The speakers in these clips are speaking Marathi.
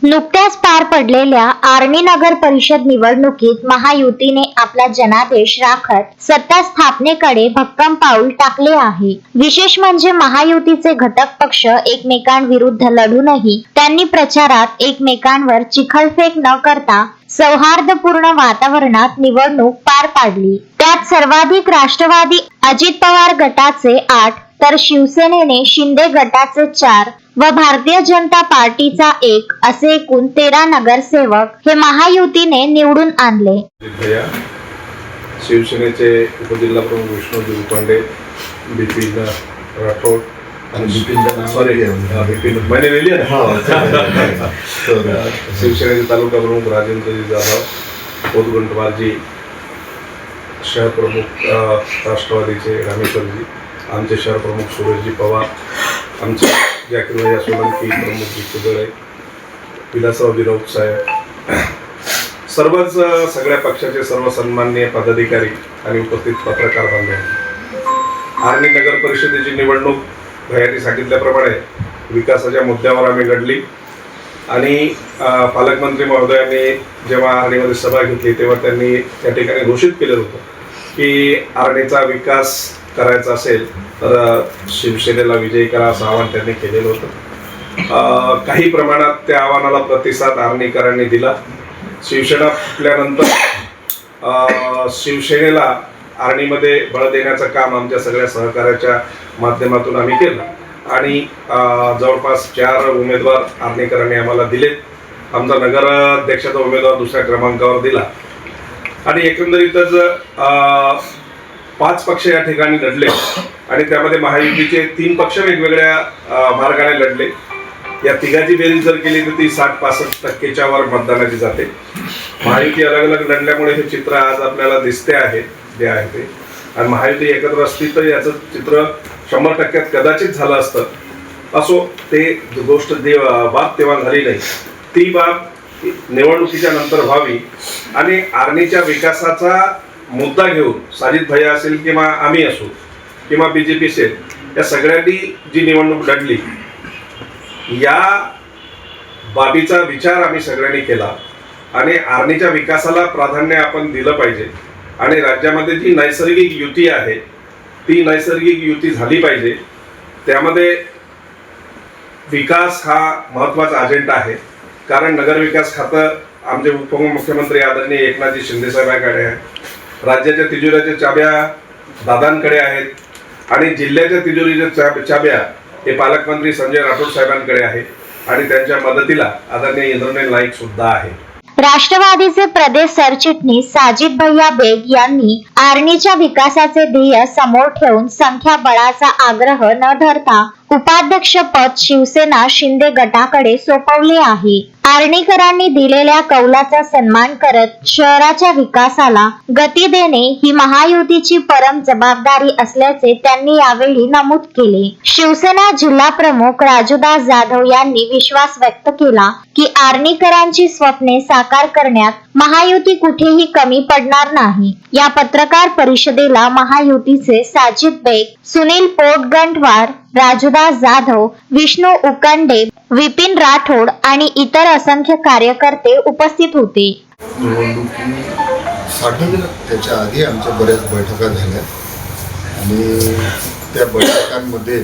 नुकत्याच पार पडलेल्या आर्णी नगर परिषद निवडणुकीत महायुतीने आपला जनादेश राखत सत्ता स्थापनेकडे भक्कम पाऊल टाकले आहे। विशेष म्हणजे महायुतीचे घटक पक्ष एकमेकांविरुद्ध लढूनही त्यांनी प्रचारात एकमेकांवर चिखलफेक न करता सौहार्दपूर्ण वातावरणात निवडणूक पार पाडली। त्यात सर्वाधिक राष्ट्रवादी अजित पवार गटाचे 8 तर शिवसेनेने शिंदे गटाचे 4 व भारतीय जनता पार्टीचा 1 असे एकूण 13 नगरसेवक हे महायुतीने निवडून आणले। शिवसेनेचे उपजिल्हा प्रमुख विष्णू उपांडे, बिपिन राठोड आणि शिवसेनेचे तालुका प्रमुख राजेंद्रजी जाधव, उदगंटवारजी, शहर प्रमुख राष्ट्रवादीचे रामेश्वरजी, आमचे शहर प्रमुख सुरेशजी पवार, आमचे जाकीर सोलंकी प्रमुख जी कुदळे, विलासरावजी राऊत साहेब, सर्वच सगळ्या पक्षाचे सर्व सन्माननीय पदाधिकारी आणि उपस्थित पत्रकार बांधव, आर्णी नगर परिषदेची निवडणूक भैयानी सांगितल्याप्रमाणे विकासाच्या मुद्द्यावर आम्ही लढली आणि पालकमंत्री महोदयांनी जेव्हा आर्णीमध्ये सभा घेतली तेव्हा त्यांनी त्या ठिकाणी घोषित केलं होतं की आर्णीचा विकास करायचा असेल तर शिवसेनेला विजयी करा असं आवाहन त्यांनी केलेलं होतं। काही प्रमाणात त्या आव्हानाला प्रतिसाद आर्णीकरांनी दिला। शिवसेना फुटल्यानंतर शिवसेनेला आर्णीमध्ये बळ देण्याचं काम आमच्या सगळ्या सहकार्याच्या माध्यमातून आम्ही केलं आणि जवळपास 4 उमेदवार आर्णीकरांनी आम्हाला दिलेत। आमचा नगराध्यक्षाचा उमेदवार दुसऱ्या क्रमांकावर दिला आणि एकंदरीतच 5 पक्ष या ठिकाणी लढले आणि त्यामध्ये महायुतीचे 3 पक्ष वेगवेगळ्या मार्गाने लढले। या तिघाची बेरीज जर केली तर ती 60-65% वर मतदानाची जाते। महायुती अलग अलग लढल्यामुळे हे चित्र आज आपल्याला दिसते आहे जे आहे ते, आणि महायुती एकत्र असती तर याचं चित्र 100% कदाचित झालं असतं। असो, ते गोष्ट बाब तेव्हा झाली नाही, ती बाब निवडणुकीच्या नंतर व्हावी आणि आर्णीच्या विकासाचा मुद्दा घेऊन साजिद भैया असेल किंवा आम्ही असू किंवा BJP असेल, या सगळ्यांनी जी निवडणूक लढली या बाबीचा विचार आम्ही सगळ्यांनी केला आणि आर्णीच्या विकासाला प्राधान्य आपण दिलं पाहिजे आणि राज्यामध्ये जी नैसर्गिक युती आहे ती नैसर्गिक युती झाली पाहिजे। त्यामध्ये विकास हा महत्त्वाचा अजेंडा आहे, कारण नगरविकास खातं आमचे उपमुख्यमंत्री आदरणीय एकनाथजी शिंदे साहेबांकडे आहे, राज्याच्या तिजोरीच्या चाब्या दादांकडे आहेत आणि जिल्ह्याच्या तिजोरीच्या चाब्या हे पालकमंत्री संजय राठोड साहेबांकडे आहे आणि त्यांच्या मदतीला आदरणीय इंद्रनील नाईक सुद्धा आहे। राष्ट्रवादीचे प्रदेश सरचिटणीस साजिद भैया बेग यांनी आर्णीच्या विकासाचे ध्येय समोर ठेवून संख्याबळाचा आग्रह न धरता उपाध्यक्ष पद शिवसेना शिंदे गटाकडे सोपवले आहे। आर्णीकरांनी दिलेल्या कौलाचा सन्मान करत शहराच्या विकासाला गती देणे ही महायुतीची परम जबाबदारी असल्याचे त्यांनी यावेळी नमूद केले। शिवसेना जिल्हा प्रमुख राजूदास जाधव यांनी विश्वास व्यक्त केला की आर्णीकरांची स्वप्ने साकार करण्यात महायुती कुठेही कमी पडणार नाही। या पत्रकार परिषदेला महायुतीचे साजिद बेग, सुनील पोटगंठवार, राजूदास जाधव, विष्णू उकंडे, विपिन राठोड आणि इतर असंख्य कार्यकर्ते उपस्थित होते। निवडणुकीसाठी त्याच्या आधी आमच्या बऱ्याच बैठका झाल्या आणि त्या बैठकांमध्ये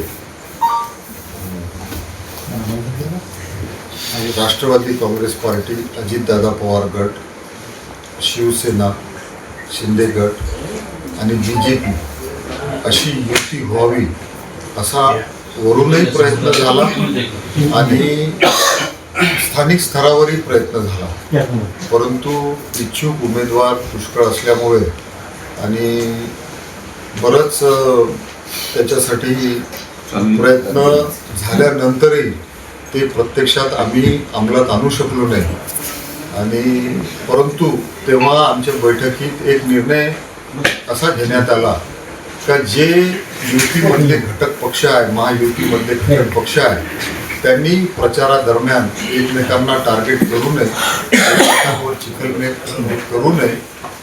राष्ट्रवादी काँग्रेस पार्टी, अजितदादा पवार गट, शिवसेना, शिंदे गट आणि BJP अशी युती व्हावी असा वरूनही प्रयत्न झाला आणि स्थानिक स्तरावरही प्रयत्न झाला, परंतु इच्छुक उमेदवार पुष्कळ असल्यामुळे आणि बरंच त्याच्यासाठी प्रयत्न झाल्यानंतरही ते प्रत्यक्षात आम्ही अंमलात आणू शकलो नाही आणि परंतु तेव्हा आमच्या बैठकीत एक निर्णय असा घेण्यात आला का जे युतीमधले घटक पक्ष आहे, महायुतीमधले घटक पक्ष आहे, त्यांनी प्रचारादरम्यान एकमेकांना टार्गेट करू नये, एकमेकांवर चिखलफेक करू नये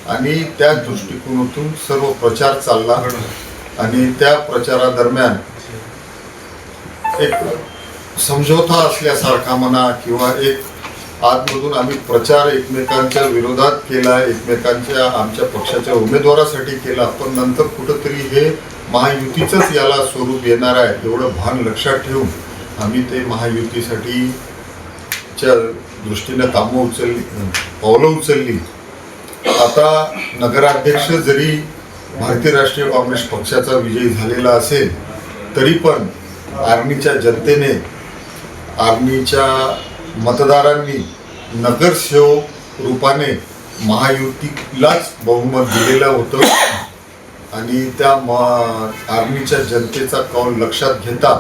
आणि त्या दृष्टिकोनातून सर्व प्रचार चालला आणि त्या प्रचारादरम्यान एक समझोता असल्यासारखा म्हणा किंवा एक आतमधून आम्ही प्रचार एकमेकांच्या विरोधात केला, आमच्या पक्षाच्या उमेदवारासाठी केला, पण नंतर कुठंतरी हे महायुतीचंच याला स्वरूप येणार आहे एवढं भान लक्षात ठेवून आम्ही ते महायुतीसाठीच्या दृष्टीनं पावलं उचलली. आता नगराध्यक्ष जरी भारतीय राष्ट्रीय काँग्रेस पक्षाचा विजयी झालेला असेल तरी पण आर्णीच्या जनतेने, आर्णीच्या मतदारांनी नगरसेवक रूपाने महायुतीलाच बहुमत दिलेलं होतं आणि त्या आर्णीच्या जनतेचा कौल लक्षात घेता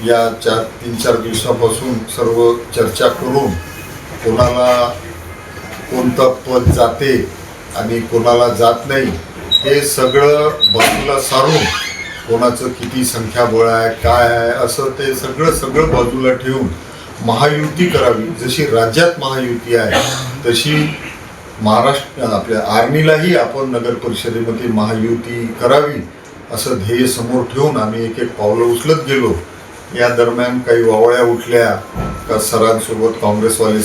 या 3-4 दिवसापासून सर्व चर्चा करून कोणाला कोणतं पद जाते आणि कोणाला जात नाही हे सगळं बाजूला सारून, कोणाचं किती संख्याबळ आहे काय आहे असं ते सगळं बाजूला ठेवून महायुती करावी. जशी राज्यात महायुती आहे तशी महाराष्ट्र आपल्या आर्णीलाही आपण नगर परिषदेमध्ये महायुती करावी असं ध्येय समोर ठेवून आम्ही एक पावलं उचलत गेलो. या दरम्यान काही वावळ्या उठल्या का सरांसोबत काँग्रेसवाले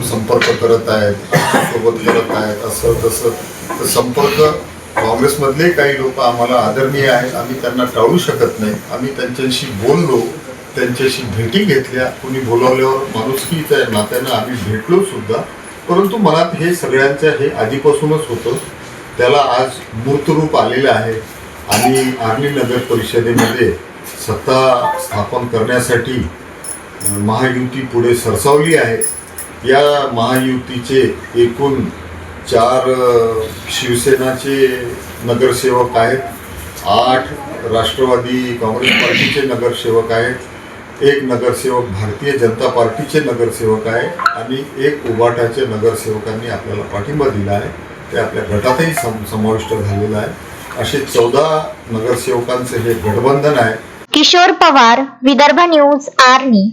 संपर्क करत आहेत, सोबत करत आहेत, असं तसं. तर संपर्क काँग्रेसमधले काही लोक आम्हाला आदरणीय आहेत, आम्ही त्यांना टाळू शकत नाही. आम्ही त्यांच्याशी बोललो, त्यांच्याशी भेटी घेतल्या, कोणी बोलावल्यावर माणुसकीच्या नात्यानं आम्ही भेटलो सुद्धा. परंतु मनात हे सगळ्यांच्या हे आधीपासूनच होतं, त्याला आज मूर्तरूप आलेलं आहे आणि आर्णी नगर परिषदेमध्ये सत्ता स्थापन करण्यासाठी महायुती पुढे सरसावली आहे. या महायुतीचे एकूण 4 शिवसेनाचे नगरसेवक आहेत, 8 राष्ट्रवादी काँग्रेस पार्टीचे नगरसेवक आहेत, 1 नगरसेवक भारतीय जनता पार्टीचे नगरसेवक आहे आणि 1 उबाटाचे नगरसेवकांनी आपल्याला पाठिंबा दिला आहे. ते आपल्या गटातही समाविष्ट झालेलं आहे. असे 14 नगरसेवकांचे हे गठबंधन आहे. किशोर पवार, विदर्भ न्यूज, आर्णी.